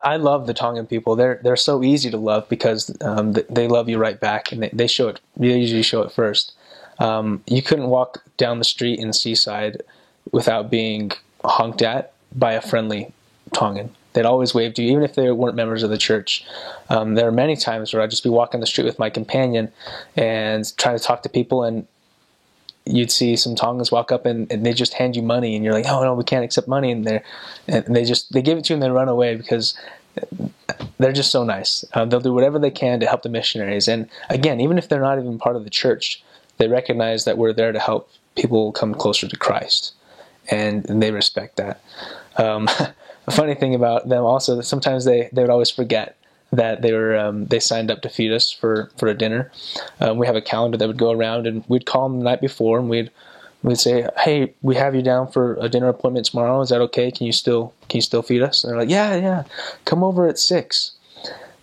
I love the Tongan people. They're so easy to love because they love you right back, and they show it. They usually show it first. You couldn't walk down the street in Seaside without being honked at by a friendly Tongan. They'd always wave to you, even if they weren't members of the church. There are many times where I'd just be walking the street with my companion and trying to talk to people, and you'd see some Tongans walk up and they just hand you money, and you're like, oh no, we can't accept money, and they give it to you and they run away because they're just so nice. They'll do whatever they can to help the missionaries, and again, even if they're not even part of the church, they recognize that we're there to help people come closer to Christ, and they respect that. A funny thing about them also, that sometimes they would always forget that they signed up to feed us for a dinner. We have a calendar that would go around, and we'd call them the night before, and we'd say, hey, we have you down for a dinner appointment tomorrow. Is that okay? Can you still feed us? And they're like, yeah, come over at 6.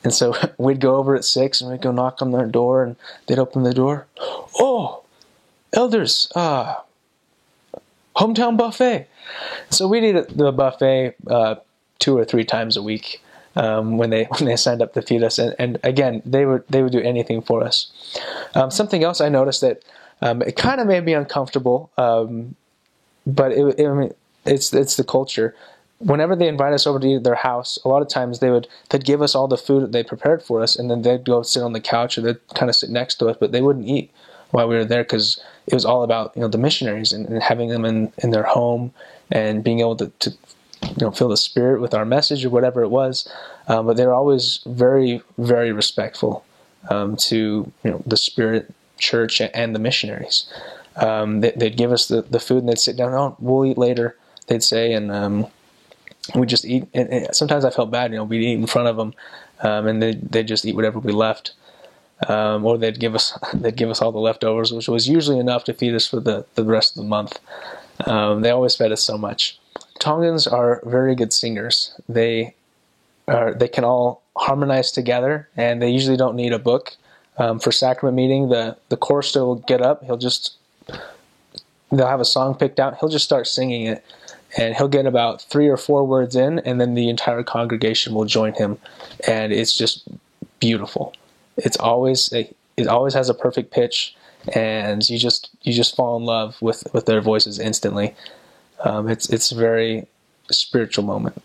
And so we'd go over at 6, and we'd go knock on their door, and they'd open the door. Oh, elders, hometown buffet. So we'd eat at the buffet 2 or 3 times a week when they signed up to feed us. And again, they would do anything for us. Something else I noticed that it kind of made me uncomfortable, but it's the culture. Whenever they invite us over to eat at their house, a lot of times they'd give us all the food that they prepared for us, and then they'd go sit on the couch, or they'd kind of sit next to us, but they wouldn't eat while we were there, because it was all about the missionaries and having them in their home and being able to feel the Spirit with our message or whatever it was. But they were always very, very respectful to the Spirit, church, and the missionaries. They'd give us the food, and they'd sit down. Oh, we'll eat later, they'd say, and we just eat. And sometimes I felt bad. We'd eat in front of them, and they'd just eat whatever we left. Or they'd give us all the leftovers, which was usually enough to feed us for the rest of the month. They always fed us so much. Tongans are very good singers. They can all harmonize together, and they usually don't need a book. For sacrament meeting, the chorister will get up. They'll have a song picked out. He'll just start singing it, and he'll get about 3 or 4 words in, and then the entire congregation will join him, and it's just beautiful. It always has a perfect pitch, and you just fall in love with their voices instantly. It's a very spiritual moment.